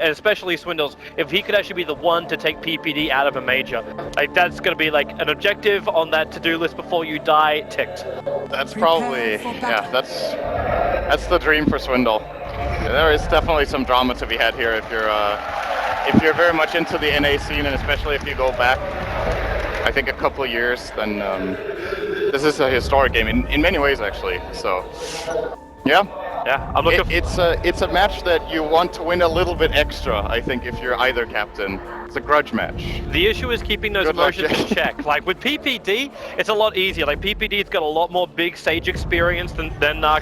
and especially Swindles, if he could actually be the one to take PPD out of a major. Like, that's going to be like an objective on that to-do list before you die ticked. That's probably, yeah, that's the dream for Swindle. There is definitely some drama to be had here if you're very much into the NA scene, and especially if you go back, I think, a couple of years, then this is a historic game in many ways, actually. So, yeah. Yeah, I'm looking. It's a match that you want to win a little bit extra, I think, if you're either captain. It's a grudge match. The issue is keeping those emotions in check. Like with PPD, it's a lot easier. Like PPD's got a lot more big stage experience than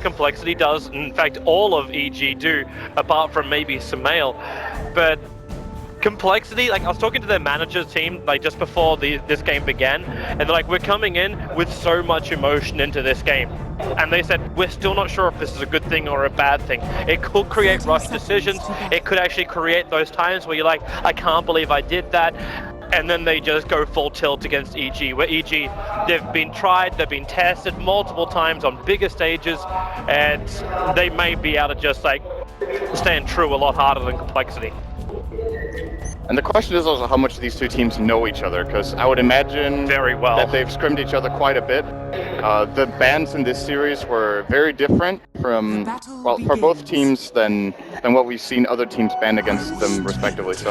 Complexity does. In fact, all of EG do, apart from maybe Sumail. But Complexity, like I was talking to their manager's team like just before this game began, and they're like, we're coming in with so much emotion into this game. And they said, we're still not sure if this is a good thing or a bad thing. It could create rush decisions. It could actually create those times where you're like, I can't believe I did that. And then they just go full tilt against EG, where EG, they've been tried, they've been tested multiple times on bigger stages, and they may be able to just like stand true a lot harder than Complexity. And the question is also how much these two teams know each other, because I would imagine very well that they've scrimmed each other quite a bit. The bans in this series were very different from, well, for both teams than what we've seen other teams ban against them respectively. So,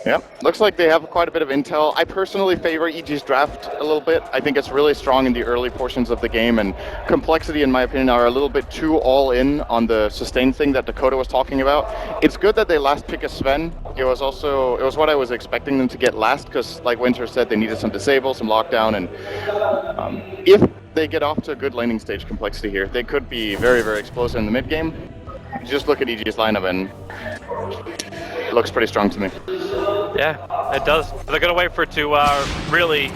yeah, looks like they have quite a bit of intel. I personally favor EG's draft a little bit. I think it's really strong in the early portions of the game, and Complexity, in my opinion, are a little bit too all in on the sustain thing that Dakota was talking about. It's good that they last pick a Sven. It was what I was expecting them to get last, because like Winter said, they needed some disable, some lockdown, and if they get off to a good laning stage Complexity here, they could be very, very explosive in the mid game. Just look at EG's lineup and it looks pretty strong to me. Yeah, it does. They're gonna wait for it to really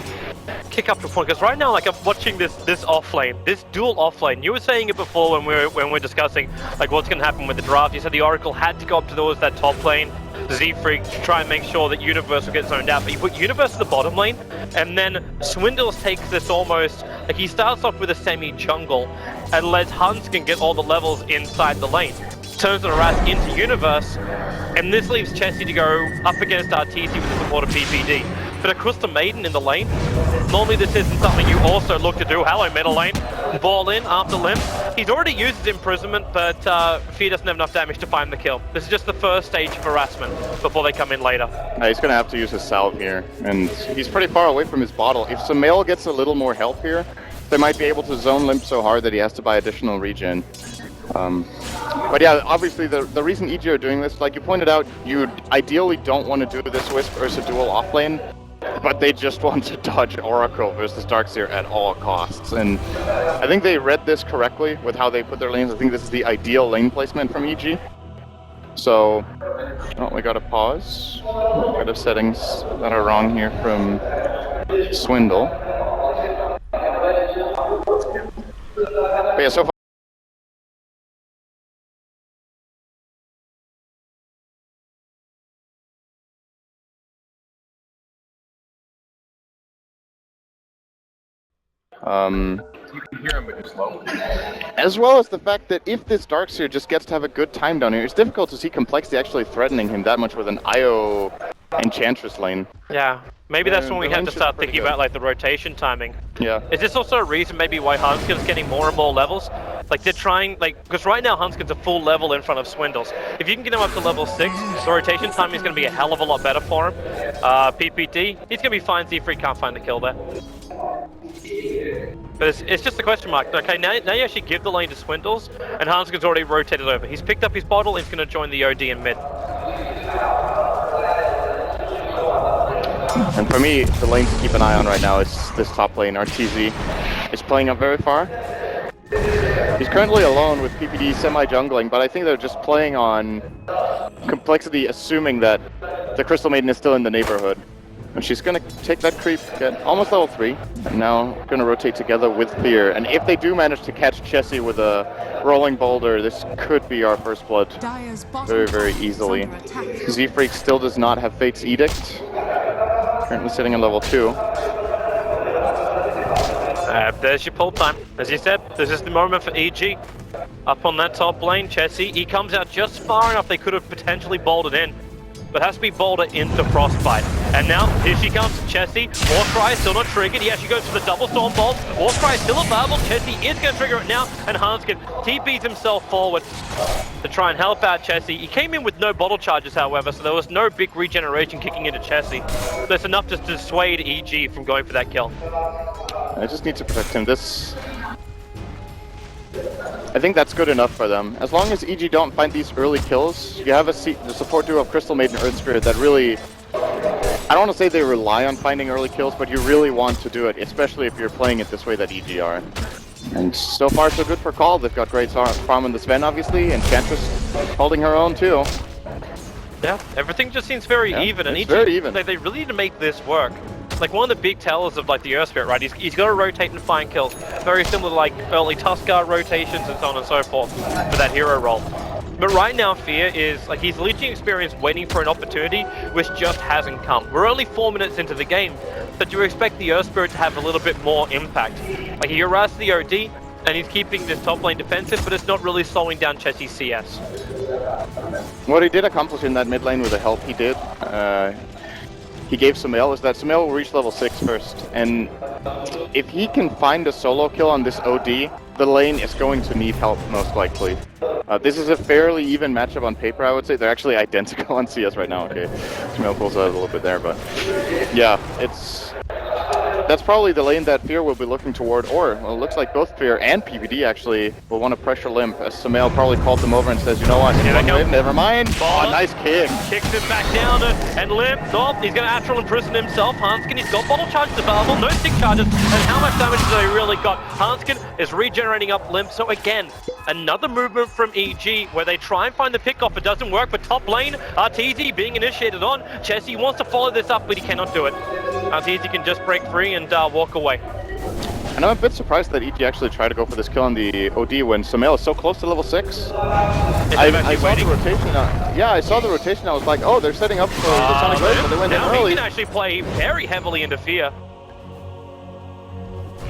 kick up to a point, because right now, like, I'm watching this offlane, this dual offlane. You were saying it before when we were discussing like what's gonna happen with the draft. You said the Oracle had to go up towards that top lane, Z-Freak, to try and make sure that Universe will get zoned out. But you put Universe in the bottom lane, and then Swindles takes this almost like he starts off with a semi-jungle and lets Hunskin get all the levels inside the lane. Turns the Rask into Universe, and this leaves Chessie to go up against RTC with the support of PPD. But across the Maiden in the lane, normally this isn't something you also look to do. Hello, middle lane. Ball in after limb. He's already used his imprisonment, but Fear doesn't have enough damage to find the kill. This is just the first stage of harassment before they come in later. He's going to have to use his salve here, and he's pretty far away from his bottle. If Sumail gets a little more health here, they might be able to zone limp so hard that he has to buy additional regen. But yeah, obviously the reason EG are doing this, like you pointed out, you ideally don't want to do this Wisp versus dual offlane, but they just want to dodge Oracle versus Darkseer at all costs. And I think they read this correctly with how they put their lanes. I think this is the ideal lane placement from EG. So, oh, we got a pause. We got a settings that are wrong here from Swindle. But yeah, so far. You can hear him, but just low. As well as the fact that if this Darkseer just gets to have a good time down here, it's difficult to see Complexity actually threatening him that much with an IO Enchantress lane. Yeah, maybe that's when we have to start thinking about like the rotation timing. Yeah. Is this also a reason maybe why Hunskin's getting more and more levels? Like they're trying, like, because right now Hunskin's a full level in front of Swindles. If you can get him up to level 6, the rotation timing is going to be a hell of a lot better for him. PPD, he's going to be fine. Z-Free can't find the kill there. But it's just a question mark. Okay, now you actually give the lane to Swindles, and Hanskin's already rotated over. He's picked up his bottle, and he's going to join the OD in mid. And for me, the lane to keep an eye on right now is this top lane. RTZ is playing up very far. He's currently alone with PPD semi-jungling, but I think they're just playing on Complexity, assuming that the Crystal Maiden is still in the neighborhood. And she's going to take that creep, get almost level 3, and now going to rotate together with Fear. And if they do manage to catch Chessie with a rolling boulder, this could be our first blood very, very easily. Z-Freak still does not have Fate's Edict, currently sitting at level 2. There's your pull time. As you said, this is the moment for EG. Up on that top lane, Chessie, he comes out just far enough they could have potentially bowled it in. But has to be bolted into Frostbite. And now, here she comes, Chessie. Warcry still not triggered. He actually goes for the double Storm Bolt. Warcry still available. Chessie is going to trigger it now. And Hanskin TPs himself forward to try and help out Chessie. He came in with no bottle charges, however, so there was no big regeneration kicking into Chessie. That's enough just to dissuade EG from going for that kill. I just need to protect him. I think that's good enough for them. As long as EG don't find these early kills, you have the support duo of Crystal Maiden and Earth Spirit that really... I don't want to say they rely on finding early kills, but you really want to do it, especially if you're playing it this way that EG are. And so far so good for Call. They've got great farm in the Sven, obviously, and Chantress holding her own too. Yeah, everything just seems very even, and EG, very even. They really need to make this work. Like, one of the big tellers of, like, the Earth Spirit, right? He's got to rotate and find kills. Very similar to, like, early Tuskar rotations and so on and so forth for that hero role. But right now, Fear is, like, he's leeching experience waiting for an opportunity, which just hasn't come. We're only 4 minutes into the game, but you expect the Earth Spirit to have a little bit more impact. Like, he harassed the OD, and he's keeping this top lane defensive, but it's not really slowing down Chessie's CS. What he did accomplish in that mid lane with the help he did, he gave Sumail, is that Sumail will reach level 6 first, and if he can find a solo kill on this OD, the lane is going to need help most likely. This is a fairly even matchup on paper, I would say. They're actually identical on CS right now. Okay, Sumail pulls out a little bit there, but yeah, that's probably the lane that Fear will be looking toward, or well, it looks like both Fear and PVD actually will want to pressure Limp, as Sumail probably called them over and says, you know what, never mind. Oh, nice kick. Kicks him back down, and Limp, oh, he's going to astral imprison himself. Hanskin, he's got bottle charges available, no stick charges, and how much damage has he really got? Hanskin is regenerating up Limp, so again, another movement from EG where they try and find the pickoff. It doesn't work, but top lane, Arteezy being initiated on. Chessie wants to follow this up, but he cannot do it. Arteezy can just break free and walk away. And I'm a bit surprised that EG actually tried to go for this kill on the OD when Sumail is so close to level 6. I saw the rotation. Yeah, I saw the rotation. I was like, oh, they're setting up for the Sonic Wave, but they went in early. He can actually play very heavily into Fear.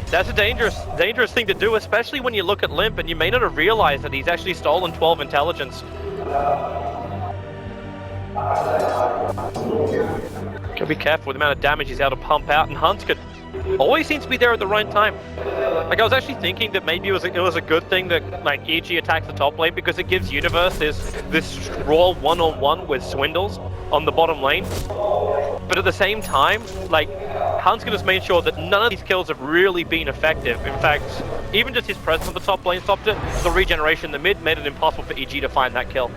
That's a dangerous thing to do, especially when you look at Limp and you may not have realized that he's actually stolen 12 intelligence. Gotta be careful with the amount of damage he's able to pump out, and Hanskin always seems to be there at the right time. Like, I was actually thinking that maybe it was a good thing that, like, EG attacks the top lane because it gives Universe this raw one-on-one with Swindles on the bottom lane. But at the same time, like, Hanskin has made sure that none of these kills have really been effective. In fact, even just his presence on the top lane stopped it. The regeneration in the mid made it impossible for EG to find that kill.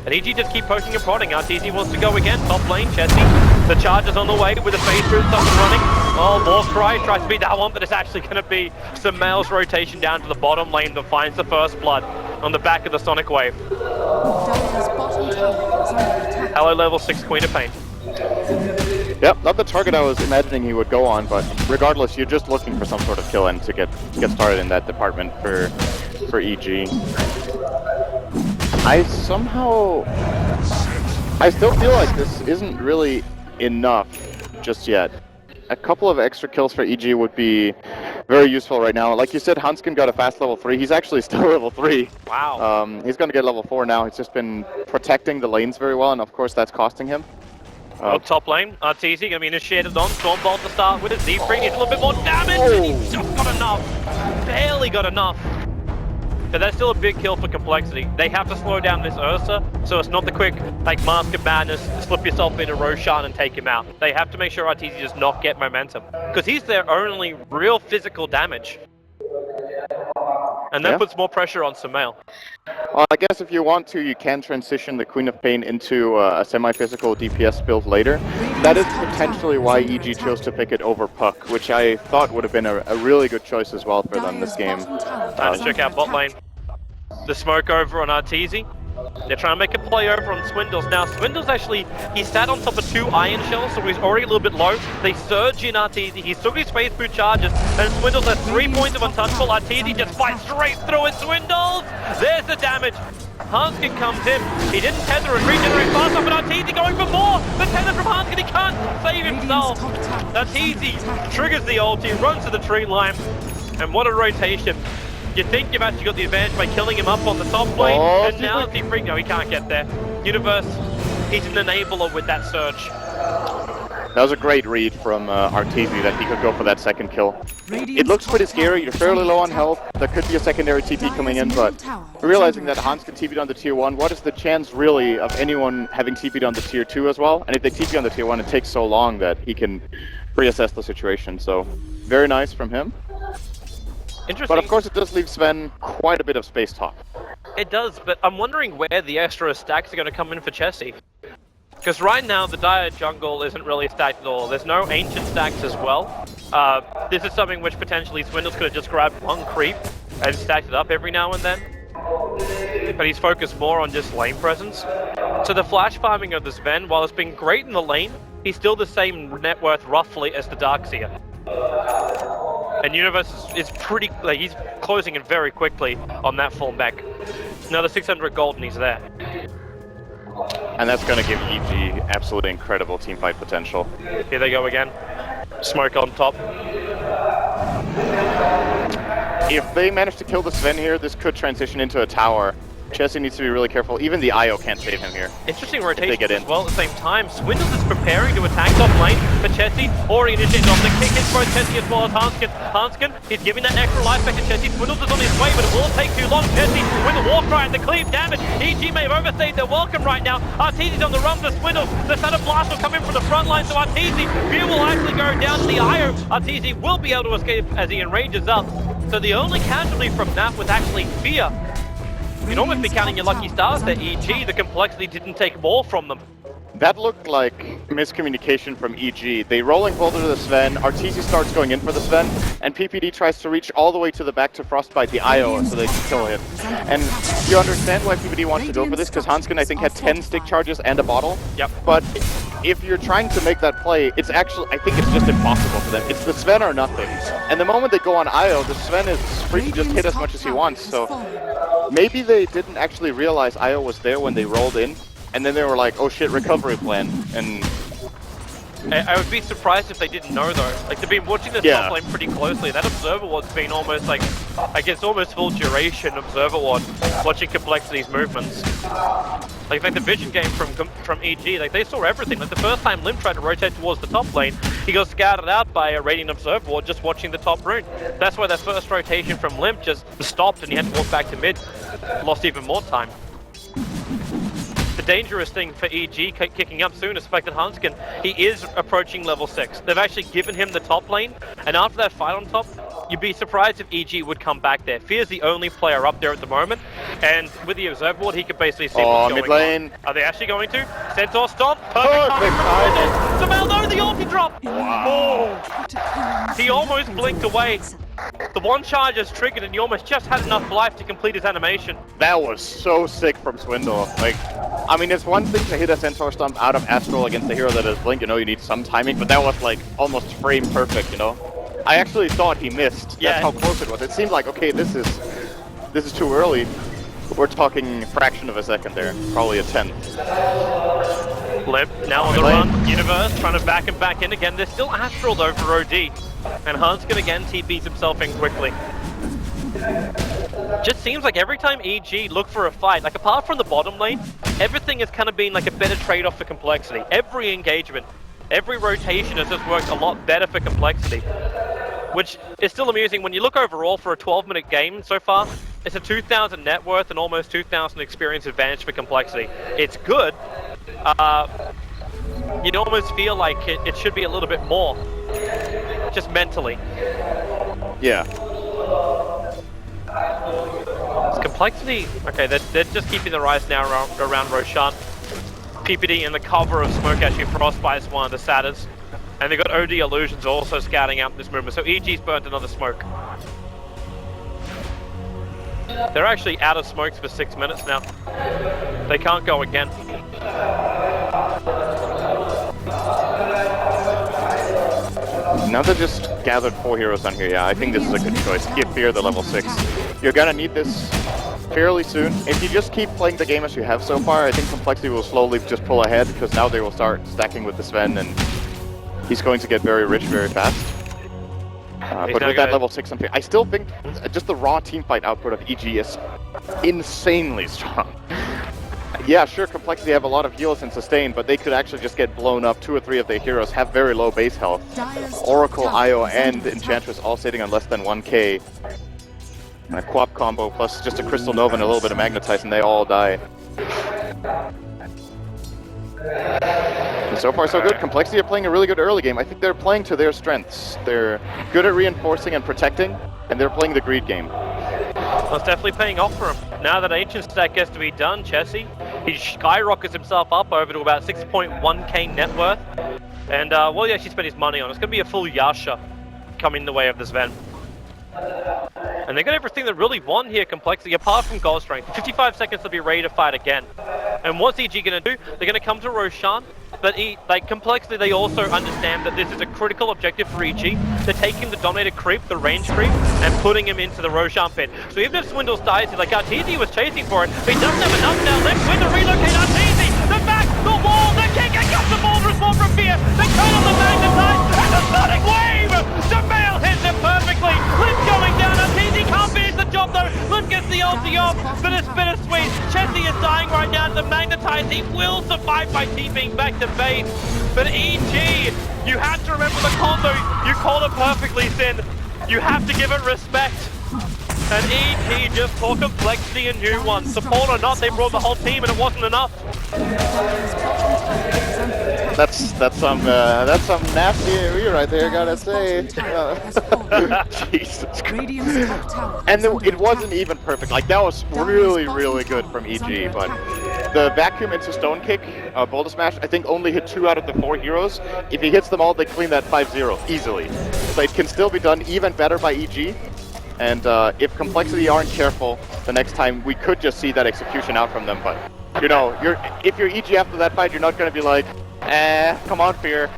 And EG just keep poking and prodding. Arteezy wants to go again. Top lane, Chessie. The charge is on the way with the phase boots up and running. Oh, Warcry tries to beat that one, but it's actually going to be Sumail's rotation down to the bottom lane that finds the first blood on the back of the Sonic Wave. Hello, level 6 Queen of Pain. Yep, not the target I was imagining he would go on, but regardless, you're just looking for some sort of kill end to get started in that department for EG. I still feel like this isn't really enough just yet. A couple of extra kills for EG would be very useful right now. Like you said, Hanskin got a fast level 3. He's actually still level 3. Wow. He's going to get level 4 now. He's just been protecting the lanes very well, and of course that's costing him. Top lane, Arteezy going to be initiated on. Stormbolt to start with. Z-Free needs a little bit more damage, and he's just got enough. Barely got enough. But that's still a big kill for Complexity. They have to slow down this Ursa, so it's not the quick, like, Mask of Madness, slip yourself into Roshan and take him out. They have to make sure Arteezy does not get momentum, because he's their only real physical damage. And that puts more pressure on Sumail. Well, I guess if you want to, you can transition the Queen of Pain into a semi-physical DPS build later. That is potentially why EG chose to pick it over Puck, which I thought would have been a really good choice as well for them this game. Time to check out bot lane. The smoke over on Arteezy. They're trying to make a play over on Swindles. Now, Swindles actually, he sat on top of 2 iron shells, so he's already a little bit low. They surge in Arteezy. He took his phase boot charges, and Swindles has 3 points of untouchable. Arteezy just fights straight through it. Swindles! There's the damage. Hanskin comes in. He didn't tether and regenerate fast enough, but Arteezy going for more. The tether from Hanskin, he can't save himself. Arteezy triggers the ulti, runs to the tree line, and what a rotation. You think you've actually got the advantage by killing him up on the top lane, and now is he free? No, he can't get there. Universe, he's an enabler with that surge. That was a great read from Arteezy that he could go for that second kill. It looks pretty scary, you're fairly low on health, there could be a secondary TP coming in, but realizing that Hans can TP on the tier 1, what is the chance really of anyone having TP'd on the tier 2 as well? And if they TP on the tier 1, it takes so long that he can reassess the situation, so very nice from him. Interesting. But of course it does leave Sven quite a bit of space top. It does, but I'm wondering where the extra stacks are going to come in for Chessie. Because right now, the Dire jungle isn't really stacked at all. There's no ancient stacks as well. This is something which potentially Swindles could have just grabbed one creep and stacked it up every now and then. But he's focused more on just lane presence. So the flash farming of the Sven, while it's been great in the lane, he's still the same net worth roughly as the Darkseer. And Universe is pretty, like, he's closing it very quickly on that full mech. Another 600 gold and he's there. And that's going to give EG absolutely incredible teamfight potential. Here they go again. Smoke on top. If they manage to kill the Sven here, this could transition into a tower. Chessie needs to be really careful. Even the IO can't save him here. Interesting rotation get in. as well at the same time. Swindles is preparing to attack top lane for Chessie. Already initiated off the kick hits both Chessie as well as Hanskin. Hanskin is giving that extra life back to Chessie. Swindles is on his way, but it will take too long. Chessie with the war cry and the cleave damage. EG may have overstayed their welcome right now. Arteezy's on the run for Swindles. The Thunder Blast will come in from the front line, so Arteezy view will actually go down to the IO. Arteezy will be able to escape as he enrages up. So the only casualty from that was actually fear. You'd almost be counting your lucky stars there, EG. The complexity didn't take more from them. That looked like miscommunication from EG. They rolling boulder to the Sven, Arteezy starts going in for the Sven, and PPD tries to reach all the way to the back to Frostbite the IO so they can kill him. And you understand why PPD wants to go for this, because Hanskin, I think, had 10 stick charges and a bottle. Yep. But if you're trying to make that play, it's actually, I think it's just impossible for them. It's the Sven or nothing. And the moment they go on IO, the Sven is free to just hit as much as he wants, so maybe they didn't actually realize IO was there when they rolled in. And then they were like, oh shit, recovery plan, and... I would be surprised if they didn't know though. Like, they've been watching this top lane pretty closely. That Observer Ward's been almost like, I guess almost full duration Observer Ward, watching Complexity's movements. Like the vision game from EG, like they saw everything. Like the first time Limp tried to rotate towards the top lane, he got scouted out by a Radiant Observer Ward just watching the top rune. That's why that first rotation from Limp just stopped and he had to walk back to mid. Lost even more time. The dangerous thing for EG kicking up soon is the fact that Hanskin, he is approaching level 6. They've actually given him the top lane, and after that fight on top, you'd be surprised if EG would come back there. Fear's the only player up there at the moment, and with the Observer Ward, he could basically see what's going mid lane. on. Are they actually going to? Centaur stomp, perfect timing. Samal, no, the ulti drop! Wow. Oh. He almost blinked away. The one charge is triggered and he almost just had enough life to complete his animation. That was so sick from Swindle. Like, I mean, it's one thing to hit a Centaur Stomp out of Astral against a hero that is Blink, you know, you need some timing, but that was like almost frame perfect, you know? I actually thought he missed. Yeah. That's how close it was. It seemed like, okay, this is too early. We're talking a fraction of a second there, probably a 10th. Limp, now on the run. Universe trying to back him back in again. There's still Astral though for OD. And Hanskin again TPs himself in quickly. Just seems like every time EG look for a fight, like apart from the bottom lane, everything has kind of been like a better trade-off for Complexity. Every engagement, every rotation has just worked a lot better for Complexity. Which is still amusing when you look overall for a 12-minute game so far. It's a 2,000 net worth and almost 2,000 experience advantage for Complexity. It's good. You'd almost feel like it should be a little bit more. Just mentally. Yeah. It's Complexity. Okay, they're just keeping their eyes now around Roshan. PPD in the cover of smoke actually Frostbite is one of the saddest. And they've got OD Illusions also scouting out this movement. So EG's burnt another smoke. They're actually out of smokes for 6 minutes now. They can't go again. Now they've just gathered 4 heroes on here. Yeah, I think this is a good choice. Give Fear the level 6. You're gonna need this fairly soon. If you just keep playing the game as you have so far, I think Complexity will slowly just pull ahead, because now they will start stacking with the Sven, and he's going to get very rich very fast. But with that level 6 on fear, I still think just the raw teamfight output of EG is insanely strong. Yeah, sure, Complexity have a lot of heals and sustain, but they could actually just get blown up. 2 or 3 of their heroes have very low base health. Oracle, Io, and Enchantress all sitting on less than 1k. And a Quap combo plus just a Crystal Nova and a little bit of Magnetize, and they all die. And so far so good. Complexity are playing a really good early game. I think they're playing to their strengths. They're good at reinforcing and protecting, and they're playing the greed game. Well, it's definitely paying off for him. Now that Ancient Stack gets to be done, Chessie, he skyrockets himself up over to about 6.1k net worth. And, well, he actually spent his money on. It's going to be a full Yasha coming the way of this Ven. And they got everything they really want here, Complexity, apart from gold strength. 55 seconds to be ready to fight again. And what's EG going to do? They're going to come to Roshan, but Complexity, they also understand that this is a critical objective for EG. They're taking the Dominator creep, the range creep, and putting him into the Roshan pit. So even if Swindles dies, like Arteezy was chasing for it, but he doesn't have enough now left with the relocate Arteezy! The back, the wall, the kick, and got the ball to respond from Fear! They turn on the Magnetize, and the Sonic Wave! The Mail hits it perfectly! Limp going down, Arteezy can't finish the job though! Limp gets the ulti off, but it's bittersweet. Chessie is dying right now to the Magnetize. He will survive by TPing back to base. But EG, you have to remember the combo. You called it perfectly, Sin. You have to give it respect. And EG just saw Complexity a new one. Support or not, they brought the whole team and it wasn't enough. That's some nasty AoE right there, gotta say. Jesus Christ. And it wasn't even perfect. Like, that was really, really good from EG, but the vacuum into stone kick, boulder smash, I think only hit 2 out of the 4 heroes. If he hits them all, they clean that 5-0 easily. So it can still be done even better by EG. And if Complexity aren't careful, the next time we could just see that execution out from them. But, you know, if you're EG after that fight, you're not going to be like, come on, Fear.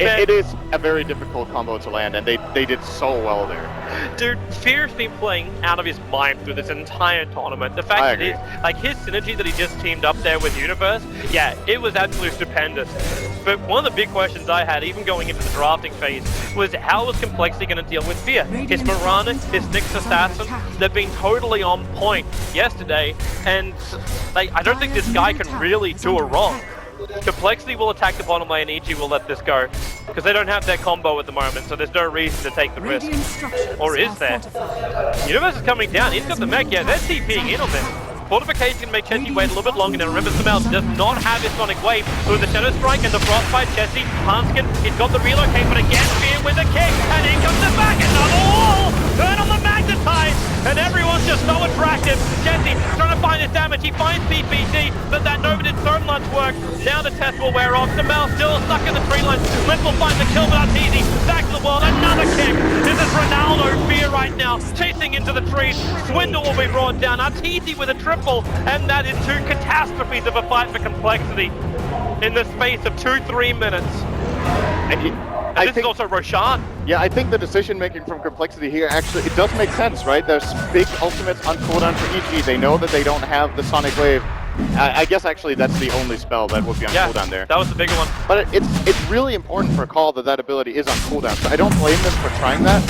It is a very difficult combo to land, and they did so well there. Dude, Fear's been playing out of his mind through this entire tournament. The fact that his synergy that he just teamed up there with Universe, yeah, it was absolutely stupendous. But one of the big questions I had, even going into the drafting phase, was how was Complexity going to deal with Fear? His Mirana, his Nyx Assassin, they've been totally on point yesterday, and I don't think this guy can really do it wrong. Complexity will attack the bottom lane, EG will let this go. Because they don't have their combo at the moment, so there's no reason to take the risk. Or is there? Universe is coming down, he's got the mech, yeah, they're TPing in on this. Fortification can make Chessie wait a little bit longer. Now remember, Samel does not have his Sonic Wave. So with the Shadow Strike and the Frostbite, Chessie, Hanskin, he's got the relocate, but again, Fear with a kick, and in comes the back, another wall! Turn on the Magnetize, and everyone's just so attractive. Chessie trying to find his damage, he finds PPC, but that Nova did so much work. Now the test will wear off. Samel still stuck in the tree line. Limp will find the kill, but Arteezy back to the world, another kick. This is Ronaldo Fear right now, chasing into the trees. Swindle will be brought down. Arteezy with a triple, and that is 2 catastrophes of a fight for Complexity in the space of 2-3 minutes. And this is also Roshan. Yeah, I think the decision-making from Complexity here, actually, it does make sense, right? There's big ultimates on cooldown for EG. They know that they don't have the Sonic Wave. I guess, actually, that's the only spell that would be on cooldown there. That was the bigger one. But it's really important for Call that ability is on cooldown, so I don't blame them for trying that.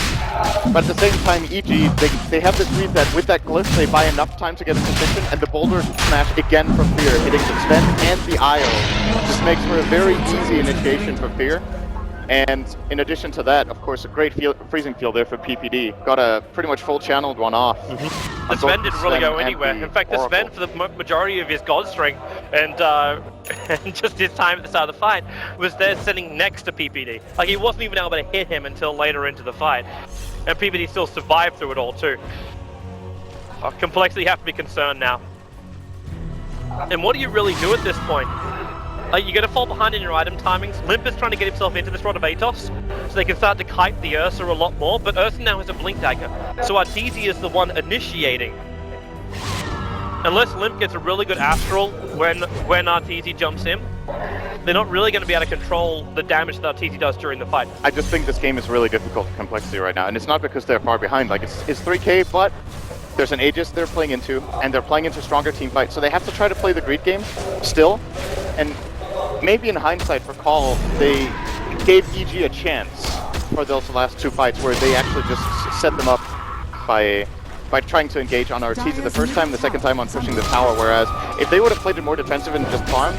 But at the same time, EG, they have this read that with that glyph, they buy enough time to get a position, and the boulder smash again from Fear, hitting the Sven and the Io. This makes for a very easy initiation for Fear. And in addition to that, of course, a great freezing field there for PPD. Got a pretty much full channeled one off. The Sven didn't really go anywhere. In fact, the Sven, for the majority of his god strength and just his time at the start of the fight, was there sitting next to PPD. Like, he wasn't even able to hit him until later into the fight. And PPD still survived through it all, too. Complexity have to be concerned now. And what do you really do at this point? You're going to fall behind in your item timings. Limp is trying to get himself into this Rod of Atos, so they can start to kite the Ursa a lot more, but Ursa now has a Blink Dagger, so Arteezy is the one initiating. Unless Limp gets a really good Astral when Arteezy jumps in, they're not really going to be able to control the damage that Arteezy does during the fight. I just think this game is really difficult for Complexity right now, and it's not because they're far behind. Like, it's 3K, but there's an Aegis they're playing into, and they're playing into stronger team fights, so they have to try to play the greed game still, and maybe in hindsight for Call, they gave EG a chance for those last two fights where they actually just set them up by trying to engage on our Arteezy the first time, the second time on pushing the tower, whereas if they would have played it more defensive and just farmed,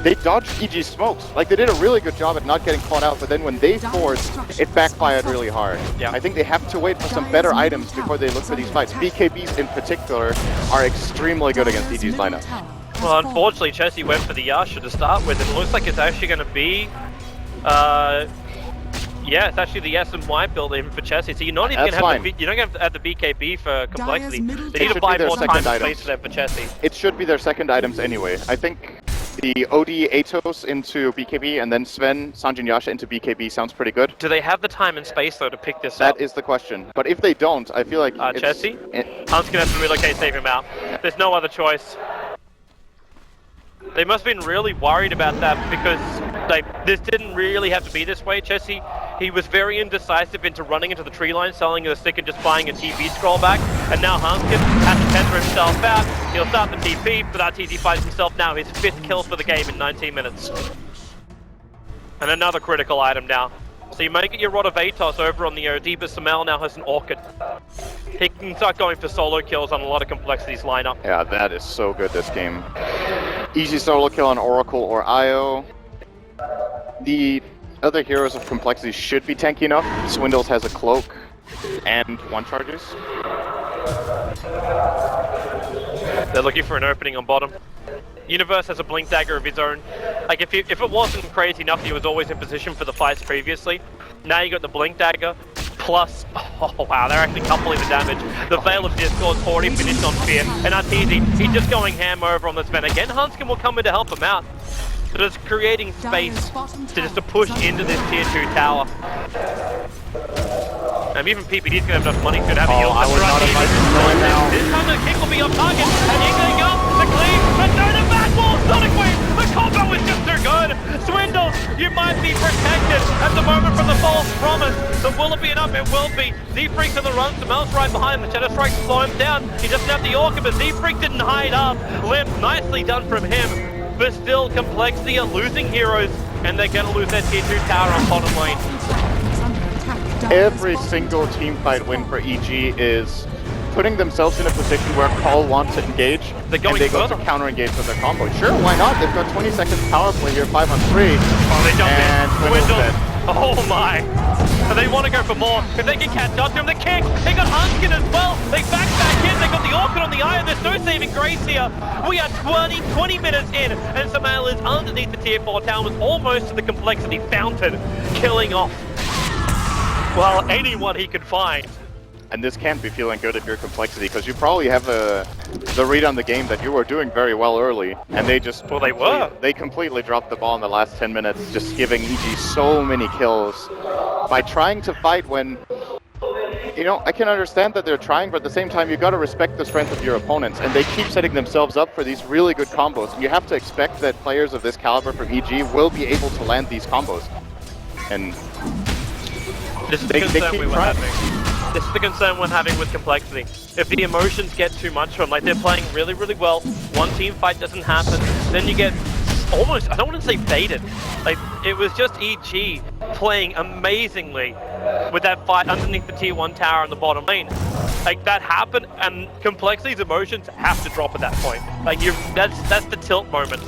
they dodged EG's smokes. Like, they did a really good job at not getting caught out, but then when they forced, it backfired really hard. Yeah. I think they have to wait for some better items before they look for these fights. BKBs in particular are extremely good against EG's lineup. Well, unfortunately, Chelsea went for the Yasha to start with, and it looks like it's actually going to be... yeah, it's actually the S and Y build even for Chelsea. So you're not even going to have you're not going to have the BKB for complexity. They need to buy more time and space for them for Chelsea. It should be their second items anyway. I think the OD Atos into BKB and then Sven, Sanjin Yasha into BKB sounds pretty good. Do they have the time and space though to pick this up? That is the question. But if they don't, I feel like Chelsea? Hunt's going to have to relocate, save him out. There's no other choice. They must have been really worried about that because this didn't really have to be this way. Chelsea, he was very indecisive into running into the tree line, selling the stick and just buying a TP scroll back. And now Hanskin has to tether himself out. He'll start the TP, but Arteezy finds himself now his 5th kill for the game in 19 minutes. And another critical item now. So you make it your Rod of Atos over on the OD, but Samel now has an Orchid. He can start going for solo kills on a lot of Complexity's lineup. Yeah, that is so good this game. Easy solo kill on Oracle or IO. The other heroes of Complexity should be tanky enough. Swindles has a cloak and one charges. They're looking for an opening on bottom. Universe has a blink dagger of his own. Like if it wasn't crazy enough, he was always in position for the fights previously. Now you got the blink dagger. Plus, oh wow, they're actually coupling the damage. The Veil of Discord's already finished on Fear, and Arteezy, he's just going ham over on this man. Again, Hanskin will come in to help him out. So it's creating space to push into this tier 2 tower. And even PPD's gonna have enough money to have a heal. I would not have liked to go in now. This time the kick will be on target, and he's gonna go, the cleave, and no, the back wall, Sonic Wave, the combo is just too good. Swindle, you might be protected at the moment from the false promise. So will it be enough? It will be. Z-Freak's on the run, Samel's right behind him. The Shadow Strike slow him down. He doesn't have the Orca, but Z-Freak didn't hide up. Limp, nicely done from him. But still, Complexity are losing heroes, and they're gonna lose their tier 2 tower on bottom lane. Every single team fight win for EG is putting themselves in a position where Call wants to engage, and they go to counter-engage with their combo. Sure, why not? They've got 20 seconds power play here, 5 on 3. Oh, they jump and in. Swindle. Oh my. And they want to go for more. If they can catch up to him, the kick. They got Hanskin as well. They back in. They got the Orchid on the eye. There's no saving grace here. We are 20 minutes in, and Samel is underneath the tier 4 tower, was almost to the Complexity fountain, killing off, well, anyone he could find. And this can't be feeling good if you're Complexity, because you probably have the read on the game that you were doing very well early, and they just they completely dropped the ball in the last 10 minutes, just giving EG so many kills by trying to fight when, you know, I can understand that they're trying, but at the same time you got to respect the strength of your opponents, and they keep setting themselves up for these really good combos, and you have to expect that players of this caliber from EG will be able to land these combos. And this is the concern we were having. This is the concern we're having with Complexity. If the emotions get too much from them, like they're playing really, really well, one team fight doesn't happen, then you get almost, I don't want to say baited. Like, it was just EG playing amazingly with that fight underneath the tier 1 tower on the bottom lane. Like, that happened, and Complexity's emotions have to drop at that point. Like, that's the tilt moment.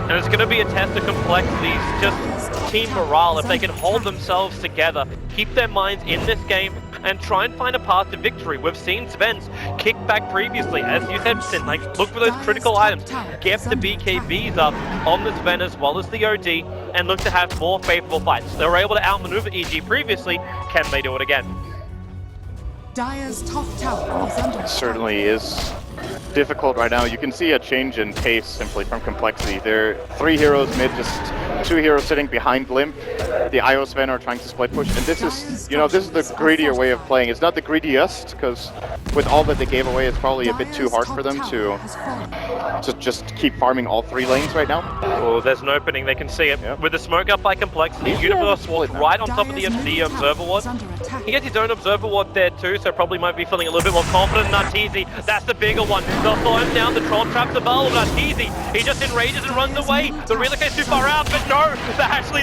And it's going to be a test of Complexity's just team morale. If they can hold themselves together, keep their minds in this game, and try and find a path to victory. We've seen Sven's kick back previously, as you said, Sin, like, look for those critical items, get the BKBs up on the Sven as well as the OD, and look to have more favorable fights. They were able to outmaneuver EG previously, can they do it again? Dire's top tower is under attack. Certainly is difficult right now. You can see a change in pace simply from Complexity. There are 3 heroes mid, just 2 heroes sitting behind Limp. The IO Sven are trying to split push, and this is, you know, this is the greedier way of playing. It's not the greediest, because with all that they gave away, it's probably a bit too hard for them to just keep farming all 3 lanes right now. Oh, there's an opening, they can see it. Yep. With the smoke up by Complexity, Universe Ward's right on top of the Observer Ward. He gets his own Observer Ward there too, so probably might be feeling a little bit more confident in Arteezy. That's the bigger one. They'll slow him down, the Troll Trap's available, but Arteezy, he just enrages and runs away. The relocate's too far out, but no go.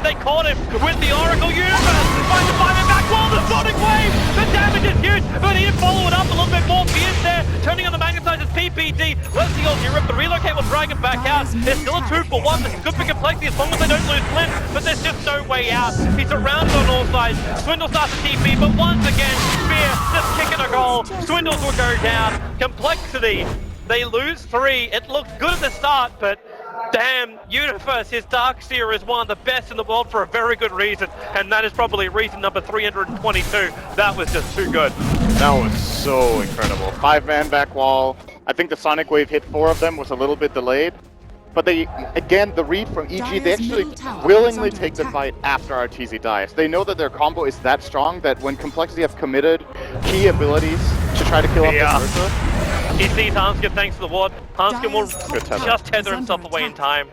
They caught him with the Oracle Universe. Trying to find him back wall. The Sonic Wave. The damage is huge, but he didn't follow it up a little bit more fierce there. Turning on the magnetizer's PPD. Let's see Aussie rip the relocate will drag him back out. There's still a 2-for-1. This is good for complexity as long as they don't lose Flint, but there's just no way out. He's surrounded on all sides. Swindle starts to TP, but once again, Spear just kicking a goal. Swindles will go down. Complexity, they lose 3. It looked good at the start, but damn, Universe, his Darkseer is one of the best in the world for a very good reason, and that is probably reason number 322. That was just too good. That was so incredible. 5-man back wall. I think the Sonic Wave hit 4 of them, was a little bit delayed. But they, again, the read from EG, they actually willingly take the fight after RTZ dies. They know that their combo is that strong that when Complexity have committed key abilities to try to kill off the Versa. He sees Hanskin thanks to the ward. Hanskin will just tether himself away in time.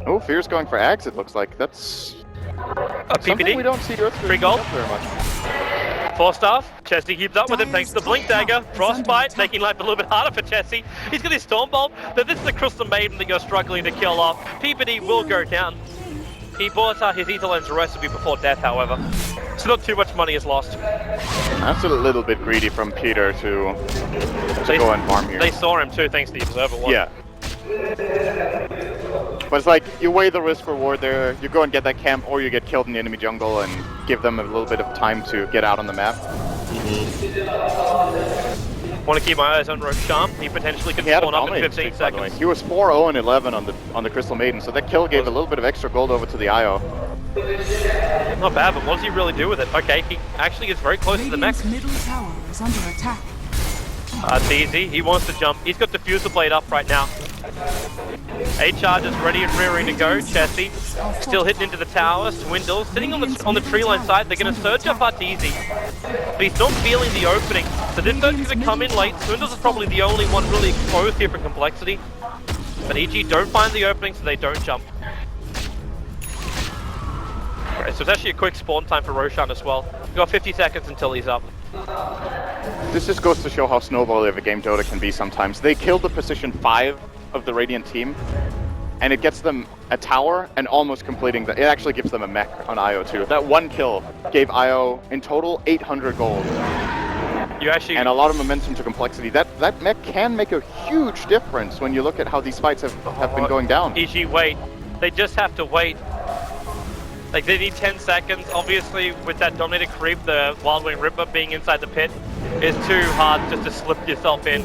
Oh, Fear's going for Axe, it looks like. That's something PPD. we don't see Earth Free gold. very much. 4-staff, Chesty keeps up with him thanks to the Blink Dagger. Frostbite, making life a little bit harder for Chesty. He's got his Stormbolt, but this is the Crystal Maiden that you're struggling to kill off. PPD will go down. He bought his Etherland's recipe before death, however. So not too much money is lost. That's a little bit greedy from Peter to go and farm here. They saw him too, thanks to the Observer one. Yeah. But it's like, you weigh the risk reward there, you go and get that camp, or you get killed in the enemy jungle and give them a little bit of time to get out on the map. Want to keep my eyes on Roshan. He potentially can spawn up in 15 seconds. He was 4-0-11 on the Crystal Maiden, so that kill gave a little bit of extra gold over to the IO. Not bad, but what does he really do with it? Okay, he actually gets very close to the mech. Middle tower is under attack. It's easy. He wants to jump. He's got Diffuser Blade up right now. 8 charges ready and rearing to go. Chesty still hitting into the tower. Swindle sitting on the tree line side. They're going to surge up Arteezy, but he's not feeling the opening. So this surge is going to come in late. Swindles is probably the only one really exposed here for Complexity. But EG don't find the opening, so they don't jump. Alright, so it's actually a quick spawn time for Roshan as well. We've got 50 seconds until he's up. This just goes to show how snowbally of a game Dota can be sometimes. They killed the position 5 of the Radiant team, and it gets them a tower and almost completing it actually gives them a mech on IO too. That one kill gave IO in total 800 gold. And a lot of momentum to Complexity. That mech can make a huge difference when you look at how these fights have been going down. EG, wait. They just have to wait. Like, they need 10 seconds. Obviously, with that Dominator creep, the Wild Wing Ripper being inside the pit is too hard just to slip yourself in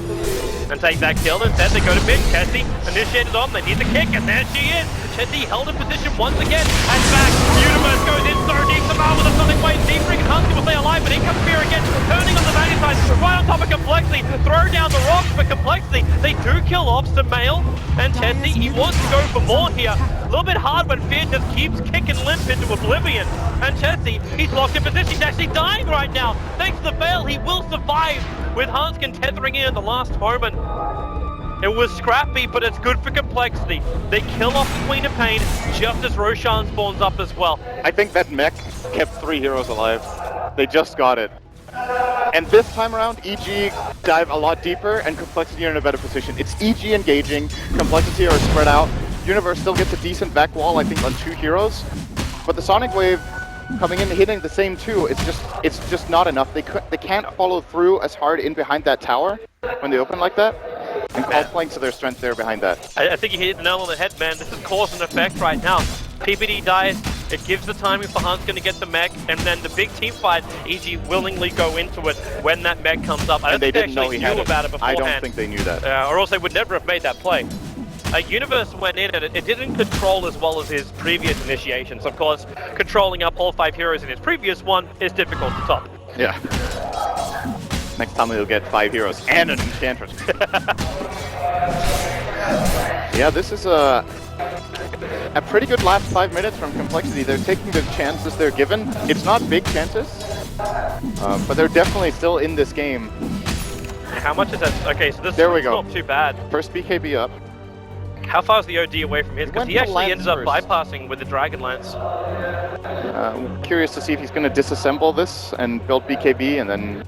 and take that kill. Instead, they go to mid. Chesty initiated on. They need the kick, and there she is. Chesty held in position once again. And back. Universe goes in so deep. Somehow with a Sonic Wave. Deep Ring and Husky will stay alive, but in comes Fear again. Turning on the value side. Right on top of Complexity. Throw down the rocks for Complexity. They do kill off Samael. And Chesty, he wants to go for more here. A little bit hard when Fear just keeps kicking limp into oblivion. And Chesty, he's locked in position. He's actually dying right now. Thanks to the fail, he will survive with Hanskin tethering in at the last moment. It was scrappy, but it's good for Complexity. They kill off the Queen of Pain just as Roshan spawns up as well. I think that mech kept 3 heroes alive. They just got it. And this time around, EG dive a lot deeper and Complexity are in a better position. It's EG engaging, Complexity are spread out. Universe still gets a decent back wall, I think, on 2 heroes. But the Sonic Wave coming in, hitting the same 2, it's just not enough. They can't follow through as hard in behind that tower when they open like that. And call playing to their strength there behind that. I think you hit the nail on the head, man. This is cause and effect right now. PPD dies. It gives the timing for Hanskin to get the mech, and then the big team fight, EG willingly go into it when that mech comes up. I don't think they actually knew about it beforehand. I don't think they knew that. Or else they would never have made that play. Universe went in and it didn't control as well as his previous initiations. Of course, controlling up all 5 heroes in his previous one is difficult to top. Yeah. Next time he'll get 5 heroes and an enchantress. Yeah, this is a pretty good last 5 minutes from Complexity. They're taking the chances they're given. It's not big chances, but they're definitely still in this game. How much is that? Okay, so this there we is go. Not too bad. First BKB up. How far is the OD away from his? Because he actually ended up bypassing with the Dragon Lance. I'm curious to see if he's going to disassemble this and build BKB, and then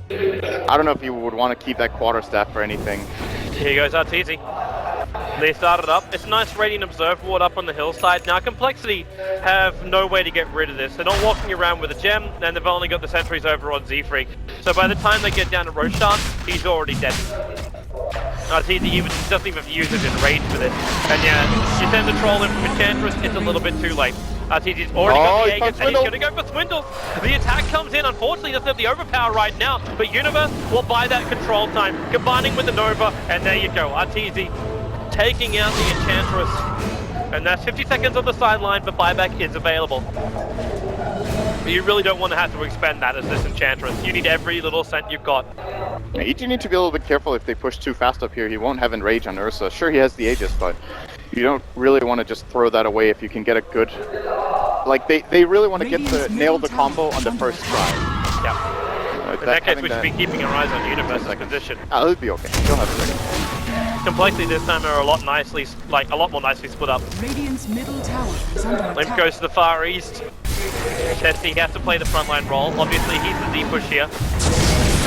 I don't know if you would want to keep that quarterstaff for anything. Here goes Arteezy. They started up. It's a nice Radiant Observe Ward up on the hillside. Now Complexity have no way to get rid of this. They're not walking around with a gem, and they've only got the sentries over on Z-Freak. So by the time they get down to Roshan, he's already dead. He doesn't even use his enrage for this. And yeah, you send the troll in from Enchantress, it's a little bit too late. He's already got the Aegis, and he's going to go for Swindle. The attack comes in, unfortunately doesn't have the overpower right now, but Universe will buy that control time, combining with the Nova, and there you go, Arteezy taking out the Enchantress. And that's 50 seconds on the sideline, but buyback is available. But you really don't want to have to expend that as this Enchantress. You need every little cent you've got. Yeah, you do need to be a little bit careful if they push too fast up here. He won't have Enrage on Ursa. Sure, he has the Aegis, but you don't really want to just throw that away if you can get a good... Like, they really want to get to nail the combo on the first try. Yeah. In that case, we should be keeping our eyes on Universe's position. Oh, it'll be okay. He'll have a second. Complexity this time are a lot more nicely split up. Radiant's middle tower is under Limp attack. goes to the far east. Chesty has to play the frontline role. Obviously, he's the D push here.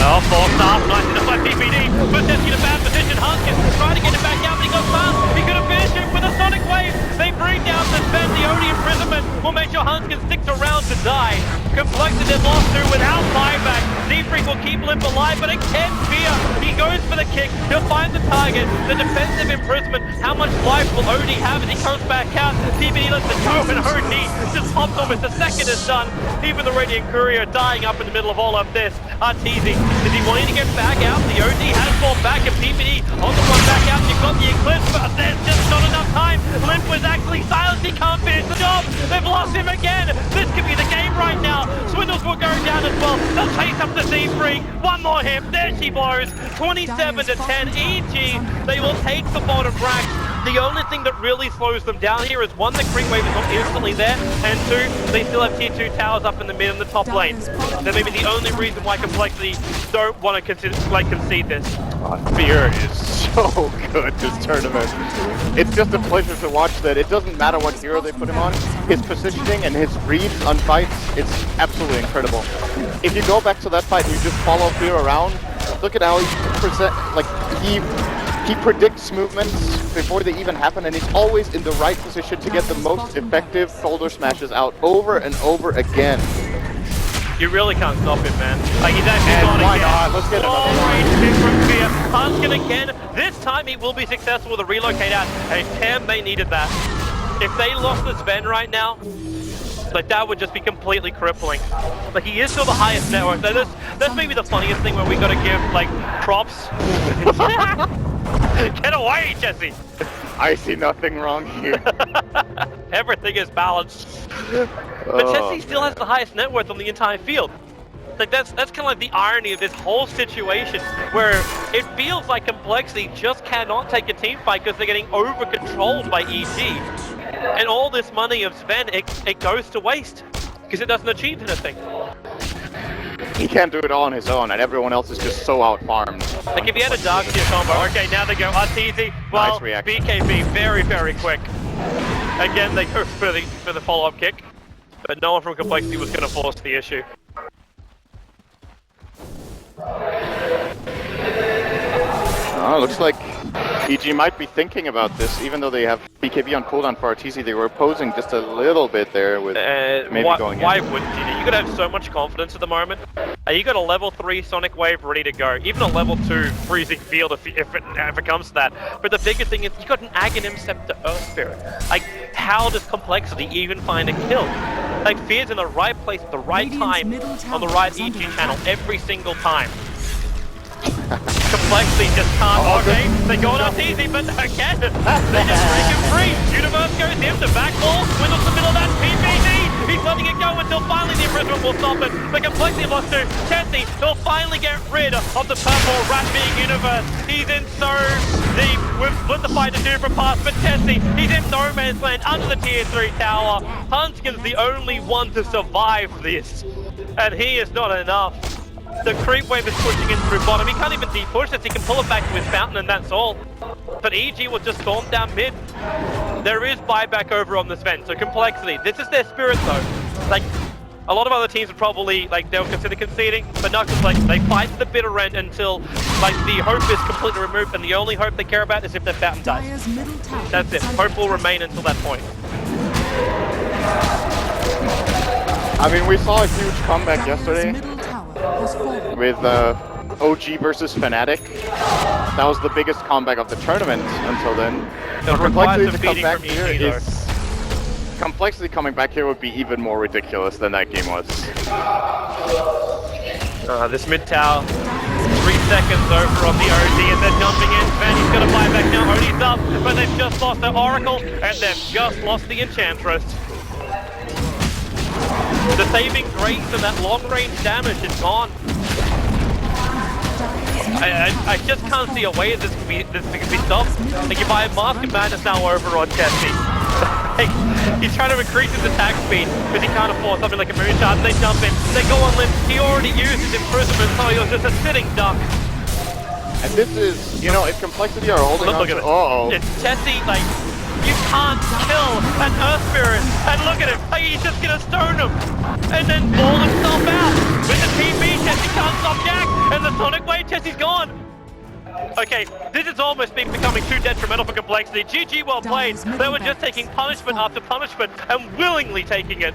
Oh, forced off, nice enough by PPD, but Chesty in a bad position. Hunkins trying to get it back out, but he goes fast. He could have finished him with a Sonic Wave. They bring down the Sven. The only imprisonment will make sure Hunkins sticks around to die. Complexity then lost to without buyback. Z-Freak will keep Limp alive, but again, Fear. He goes for the kick. He'll find the target. The defensive imprisonment. How much life will OD have as he comes back out? PPD lets it go, and OD just pops almost. The second is done. Even the Radiant Courier dying up in the middle of all of this. Arteezy, is he wanting to get back out? The OD has fought back, and PPD on the run back out. You've got the Eclipse, but there's just not enough time. Limp was actually silenced. He can't finish the job. They've lost him again. This could be the game right now. Swindles will go down as well. They'll chase up the Z-Freak. One more hit. There she blows. 27 to 10. EG. They will take the bottom rack. The only thing that really slows them down here is one, the creep wave is not instantly there, and two, they still have tier 2 towers up in the mid and the top lane. That may be the only reason why Complexity don't want to concede this. Fear is so good this tournament. It's just a pleasure to watch that. It doesn't matter what hero they put him on. His positioning and his reads on fights, it's absolutely incredible. If you go back to that fight and you just follow Fear around, look at how he predicts movements before they even happen, and he's always in the right position to get the most effective shoulder smashes out over and over again. You really can't stop him, man. Like, he's actually gone why again. not? Let's get another one. Great pick from Fear. Hunskin again. This time he will be successful with a relocate out, and Cam, they needed that. If they lost the Sven right now, like, that would just be completely crippling. Like, he is still the highest net worth. That's maybe the funniest thing where we gotta give, like, props. Get away, Jesse! I see nothing wrong here. Everything is balanced. But Jesse still has the highest net worth on the entire field. Like, that's kind of like the irony of this whole situation, where it feels like Complexity just cannot take a team fight because they're getting over-controlled by EG. And all this money of Sven, it goes to waste, because it doesn't achieve anything. He can't do it all on his own, and everyone else is just so out-farmed. Like, if he had a Dark Tier combo, okay, now they go Arteezy. Well, Nice reaction. BKB, very, very quick. Again, they go for the follow-up kick, but no one from Complexity was going to force the issue. Oh, looks like EG might be thinking about this, even though they have BKB on cooldown for Arteezy. They were opposing just a little bit there with maybe going in. Why wouldn't you? You could have so much confidence at the moment. You got a level 3 Sonic Wave ready to go. Even a level 2 Freezing Field if it comes to that. But the bigger thing is you got an Aghanim Scepter Earth Spirit. Like, how does Complexity even find a kill? Like, Fear's in the right place at the right time on the right EG channel every single time. Complexity just can't. Okay, they go on easy, but again, they just break him free. Universe goes in, the back wall, Swindles the middle of that PPD. He's letting it go until finally the imprisonment will stop it. But Complexity lost to Chesty. They'll finally get rid of the purple rat being Universe. He's in so deep. We've split the fight to different paths, but Chesty, he's in no man's land under the tier 3 tower. Hunskin's the only one to survive this, and he is not enough. The creep wave is pushing in through bottom. He can't even de-push this. He can pull it back to his fountain and that's all. But EG will just storm down mid. There is buyback over on the Sven, so Complexity. This is their spirit though. Like, A lot of other teams would probably, like, they'll consider conceding, but Knuckles, like, they fight to the bitter end until, like, the hope is completely removed, and the only hope they care about is if their Fountain dies. Dire's middle tower That's it. is under Hope will attack. remain until that point. I mean, we saw a huge comeback Dire's yesterday middle tower has fallen. with OG versus Fnatic. That was the biggest comeback of the tournament until then. It For requires Complexity a to come beating back from here EG, though. is... Complexity coming back here would be even more ridiculous than that game was. This mid tower, 3 seconds over on the OD, and they're jumping in. Vanny's gonna buy back now. OD's up, but they've just lost their Oracle, and they've just lost the Enchantress. The saving grace and that long range damage is gone. I just can't see a way this can be stopped. Like, you buy Mask of Madness now over on Jesse. Like, he's trying to increase his attack speed because he can't afford something like a Moonshot, and they jump in. They go on limb. He already used his imprisonment, so he was just a sitting duck. And this is, you know, if Complexity are holding on Look to... at it. Uh-oh. It's Jesse, like, you can't kill an Earth Spirit. And look at him, like, he's just gonna stone him. And then ball himself out. With the TP, Jesse can't stop Jack. And the Sonic Wave, Jesse's gone. Okay, this is almost becoming too detrimental for Complexity. GG, well played. They were just taking punishment after punishment and willingly taking it.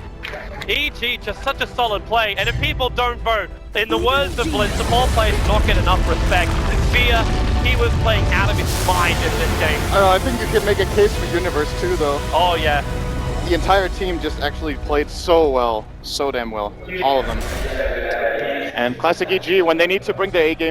EG, just such a solid play. And if people don't vote, in the words of Blitz, the ball players do not get enough respect. Fear, he was playing out of his mind in this game. I think you can make a case for Universe too, though. Oh yeah. The entire team just actually played so well. So damn well. All of them. And Classic EG, when they need to bring the A game